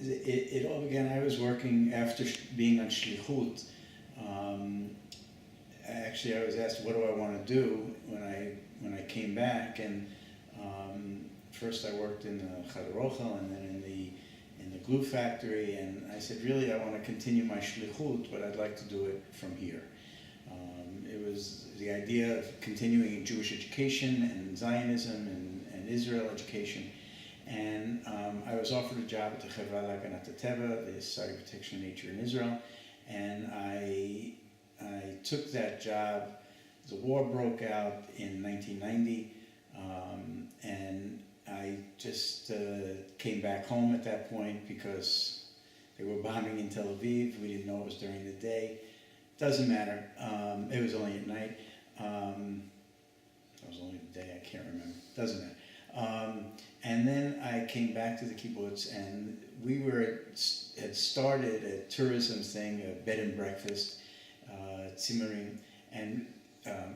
it all began, I was working after being on Shlichut. Actually, I was asked, what do I want to do when I came back, and first I worked in the Chadarochel and then in the glue factory, and I said, really, I want to continue my Shlichut, but I'd like to do it from here. It was the idea of continuing in Jewish education and Zionism and Israel education. And I was offered a job at the Chevra Laganat Teva, the Society of Protection of Nature in Israel, and I took that job. The war broke out in 1990, and I just came back home at that point because they were bombing in Tel Aviv. We didn't know it was during the day. Doesn't matter. It was only at night. It was only the day, I can't remember. Doesn't matter. And then I came back to the kibbutz, and we had started a tourism thing, a bed and breakfast, Tzimarim, and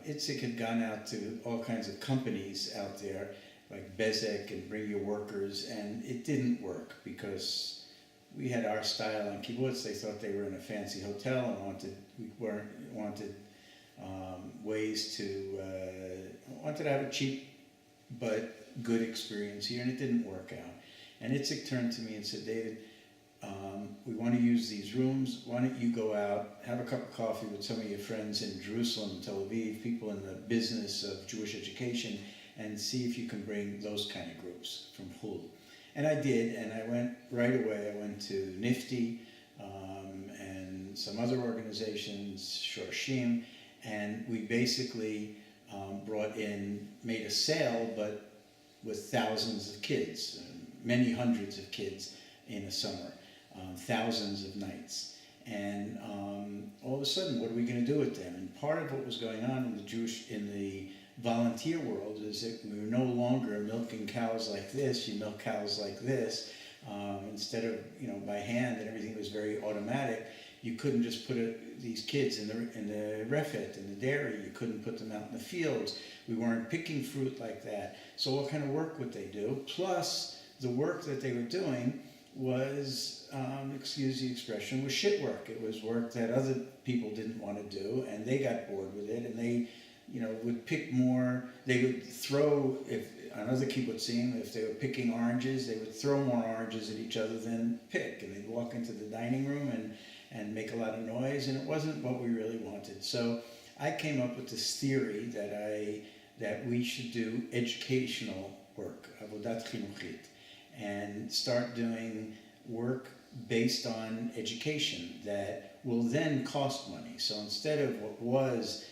Itzik had gone out to all kinds of companies out there, like Bezek and Bring Your Workers, and it didn't work because we had our style on kibbutz. They thought they were in a fancy hotel and wanted ways to wanted to have a cheap but good experience here, and it didn't work out. And Itzik turned to me and said, David, we want to use these rooms. Why don't you go out, have a cup of coffee with some of your friends in Jerusalem, Tel Aviv, people in the business of Jewish education, and see if you can bring those kind of groups from Hul. And I did, and I went right away. I went to Nifty and some other organizations, Shorashim, and we basically made a sale, but with thousands of kids, many hundreds of kids in a summer, thousands of nights. And all of a sudden, what are we going to do with them? And part of what was going on in the volunteer world is that we were no longer milking cows like this. You milk cows like this. Instead of, by hand, and everything was very automatic. You couldn't just put these kids in the refit, in the dairy. You couldn't put them out in the fields. We weren't picking fruit like that. So what kind of work would they do? Plus, the work that they were doing was, excuse the expression, was shit work. It was work that other people didn't want to do, and they got bored with it, and they, would pick more. They would throw, on other kibbutzim, if they were picking oranges, they would throw more oranges at each other than pick, and they'd walk into the dining room and make a lot of noise, and it wasn't what we really wanted. So I came up with this theory that we should do educational work, avodat chinuchit, and start doing work based on education that will then cost money. So instead of what was,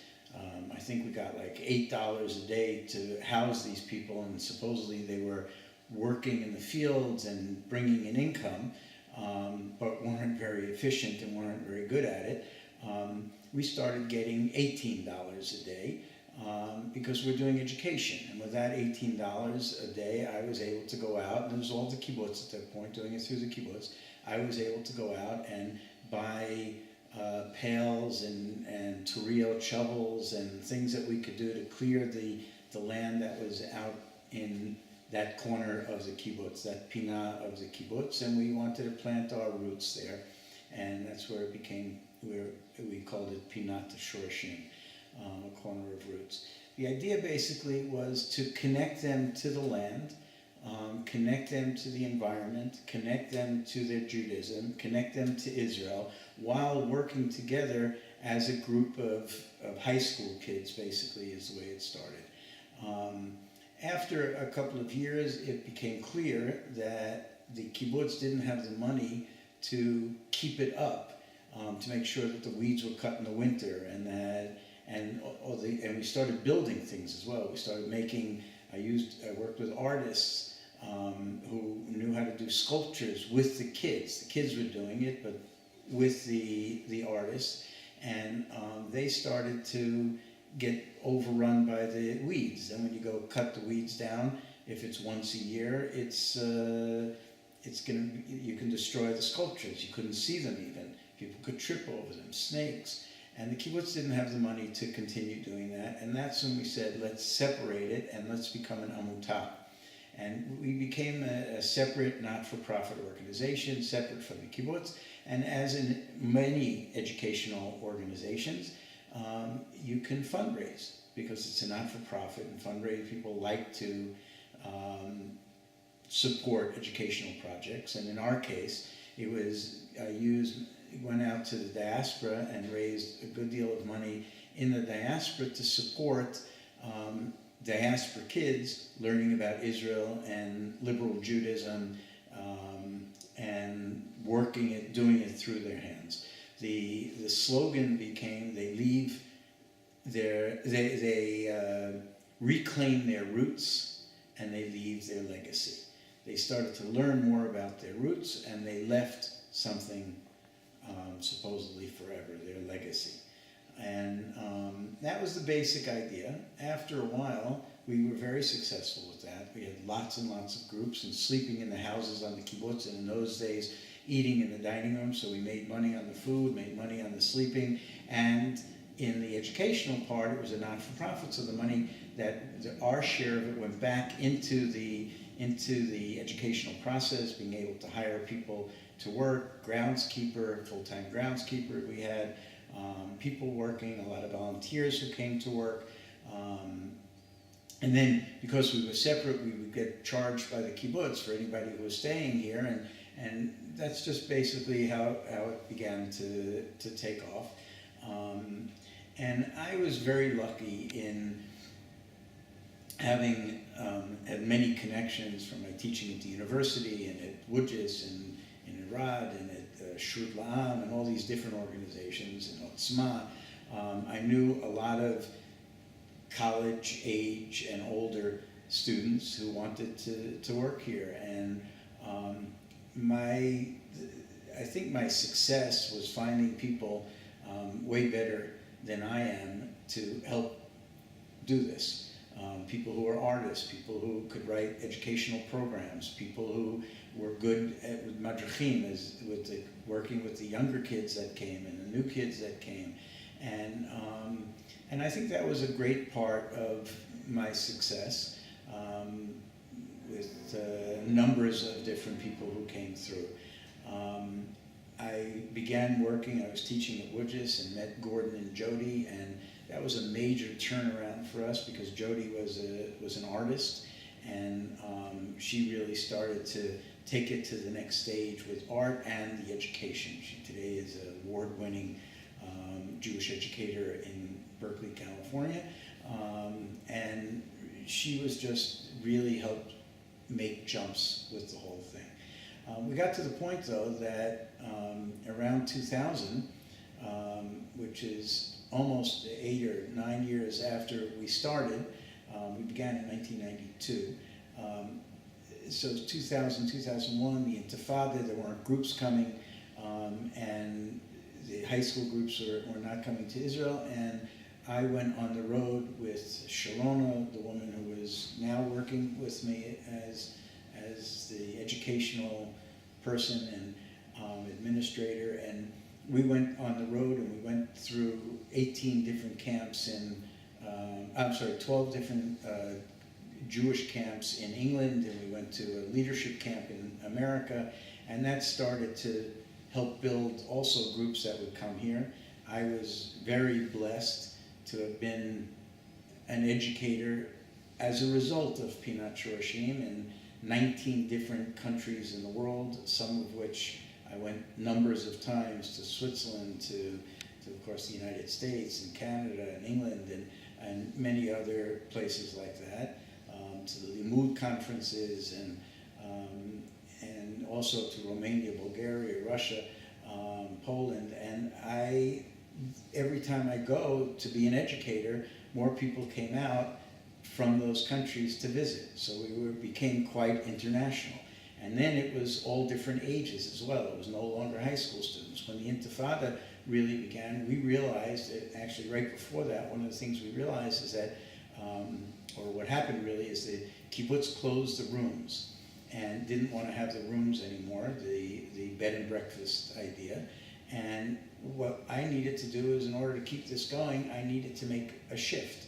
I think we got like $8 a day to house these people, and supposedly they were working in the fields and bringing in income, but weren't very efficient and weren't very good at it. We started getting $18 a day because we're doing education. And with that $18 a day, I was able to go out, and it was all the kibbutz at that point, doing it through the kibbutz. I was able to go out and buy pails and turriot shovels and things that we could do to clear the land that was out in that corner of the kibbutz, that Pinat of the kibbutz, and we wanted to plant our roots there. And that's where it became, we called it Pinat to Shorashim, a corner of roots. The idea basically was to connect them to the land, connect them to the environment, connect them to their Judaism, connect them to Israel, while working together as a group of high school kids, basically, is the way it started. After a couple of years, it became clear that the kibbutz didn't have the money to keep it up, to make sure that the weeds were cut in the winter, and we started building things as well. We started making. I worked with artists who knew how to do sculptures with the kids. The kids were doing it, but with the artists, and they started to get overrun by the weeds. And when you go cut the weeds down, if it's once a year, you can destroy the sculptures. You couldn't see them even. People could trip over them, snakes. And the kibbutz didn't have the money to continue doing that. And that's when we said, let's separate it and let's become an amutah. And we became a separate, not-for-profit organization, separate from the kibbutz. And as in many educational organizations, you can fundraise because it's a not-for-profit, and fundraise people like to support educational projects. And in our case, it was went out to the diaspora and raised a good deal of money in the diaspora to support diaspora kids learning about Israel and liberal Judaism, and doing it through their hands. The slogan became they reclaim their roots and they leave their legacy. They started to learn more about their roots and they left something supposedly forever, their legacy. And that was the basic idea. After a while, we were very successful with that. We had lots and lots of groups and sleeping in the houses on the kibbutz, and in those days, eating in the dining room, so we made money on the food, made money on the sleeping, and in the educational part, it was a non-for-profit, so the money our share of it went back into the educational process, being able to hire people to work, groundskeeper, full-time groundskeeper we had, people working, a lot of volunteers who came to work. And then, because we were separate, we would get charged by the kibbutz for anybody who was staying here, and that's just basically how it began to take off. And I was very lucky in having had many connections from my teaching at the university and at Wujis and in Irad and at Shrut La'am and all these different organizations and Otzma. I knew a lot of college age and older students who wanted to work here, and I think my success was finding people way better than I am to help do this. People who are artists, people who could write educational programs, people who were good with madrachim, working with the younger kids that came and the new kids that came. And I think that was a great part of my success, with numbers of different people who came through. I began working, I was teaching at Wujis and met Gordon and Jody, and that was a major turnaround for us because Jody was an artist, and she really started to take it to the next stage with art and the education. She today is an award-winning Jewish educator in Berkeley, California, and she was just really helped make jumps with the whole thing. We got to the point, though, that around 2000, which is almost 8 or 9 years after we started, we began in 1992. So 2000, 2001, the Intifada, there weren't groups coming, and the high school groups were not coming to Israel, and I went on the road with Sharona, the woman who is now working with me as the educational person and administrator, and we went on the road and we went through 18 different camps 12 different Jewish camps in England, and we went to a leadership camp in America, and that started to help build also groups that would come here. I was very blessed to have been an educator as a result of Pinat Shorashim in 19 different countries in the world, some of which I went numbers of times, to Switzerland, to of course the United States and Canada and England and many other places like that, to the Limud conferences and also to Romania, Bulgaria, Russia, Poland. And every time I go to be an educator, more people came out from those countries to visit. So we became quite international. And then it was all different ages as well. It was no longer high school students. When the Intifada really began, we realized, actually right before that, one of the things we realized is that, or what happened really, is the kibbutz closed the rooms and didn't want to have the rooms anymore, the bed and breakfast idea. And what I needed to do is, in order to keep this going, I needed to make a shift.